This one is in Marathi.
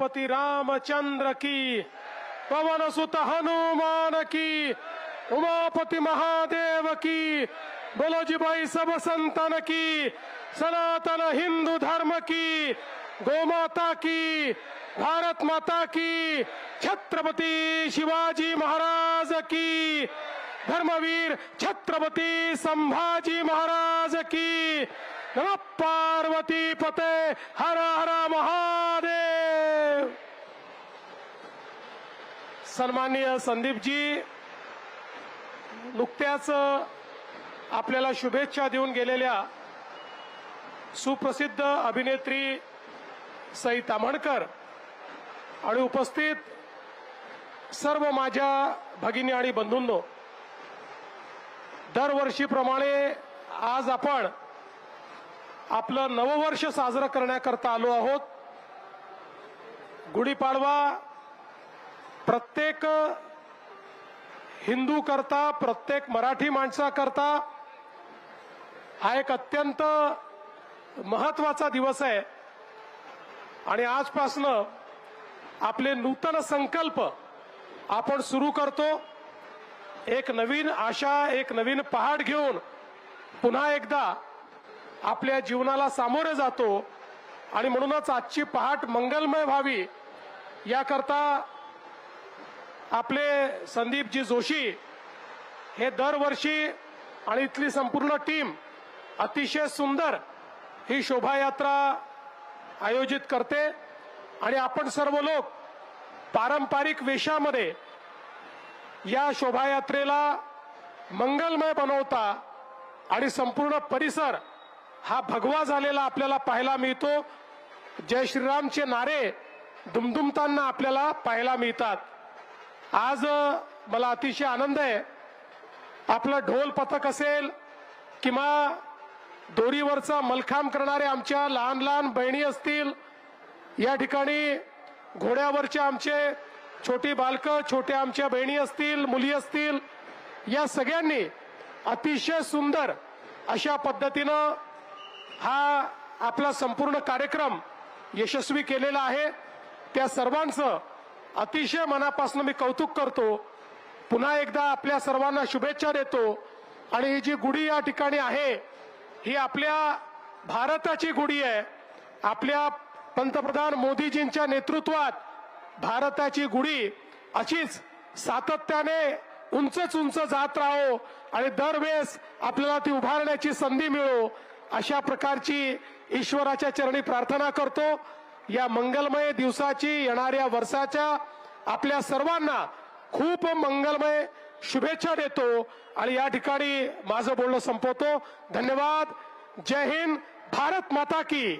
सीतापति रामचंद्र की, पवन सुत हनुमान की, उमापति महादेव की, बोलो जी भाई सब संतन की, सनातन हिंदू धर्म की, गोमाता की, भारत माता की, छत्रपति शिवाजी महाराज की, धर्मवीर छत्रपति संभाजी महाराज की, नमः पार्वती पते, हर हर महादेव। सन्माननीय संदीपजी नुकत्याच आपल्याला शुभेच्छा देऊन गेलेल्या सुप्रसिद्ध अभिनेत्री सई ताम्हणकर आणि उपस्थित सर्व माझ्या भगिनी आणि बंधूंनो, दरवर्षीप्रमाणे आज आपण आपलं नववर्ष साजरं करण्याकरता आलो आहोत। गुढीपाडवा प्रत्येक हिंदू करता, प्रत्येक मराठी माणसाकरता हा एक अत्यंत महत्वाचा दिवस आहे आणि आजपासनं आपले नूतन संकल्प आपण सुरू करतो। एक नवीन आशा, एक नवीन पहाट घेऊन पुन्हा एकदा आपल्या जीवनाला सामोरे जातो आणि म्हणूनच आजची पहाट मंगलमय व्हावी याकरता आपले संदीपजी जोशी हे दरवर्षी आणि इथली संपूर्ण टीम अतिशय सुंदर ही शोभायात्रा आयोजित करते आणि आपण सर्व लोक पारंपरिक वेशामध्ये या शोभायात्रेला मंगलमय बनवता आणि संपूर्ण परिसर हा भगवा झालेला आपल्याला पाहायला मिळतो। जय श्रीरामचे नारे दुमदुमताना आपल्याला पाहायला मिळतात। आज मला अतिशय आनंद आहे, आपलं ढोल पथक असेल किंवा दोरीवरचा मलखांब करणारे आमच्या लहान लहान बहिणी असतील, या ठिकाणी घोड्यावरच्या आमचे छोटी बालकं, छोट्या आमच्या बहिणी असतील, मुली असतील, या सगळ्यांनी अतिशय सुंदर अशा पद्धतीनं हा आपला संपूर्ण कार्यक्रम यशस्वी केलेला आहे। त्या सर्वांचं अतिशय मनापासून मी कौतुक करतो। पुन्हा एकदा आपल्या सर्वांना शुभेच्छा देतो आणि ही जी गुढी या ठिकाणी आहे ही आपल्या भारताची गुढी आहे। आपल्या पंतप्रधान मोदीजींच्या नेतृत्वात भारताची गुढी अशीच सातत्याने उंचच उंच जात राहो आणि दरवेळेस आपल्याला ती उभारण्याची संधी मिळो, अशा प्रकारची ईश्वराच्या चरणी प्रार्थना करतो। या मंगलमय दिवसाची, येणाऱ्या वर्षाच्या आपल्या सर्वांना खूप मंगलमय शुभेच्छा देतो आणि या ठिकाणी माझं बोलणं संपवतो। धन्यवाद। जय हिंद, भारत माता की।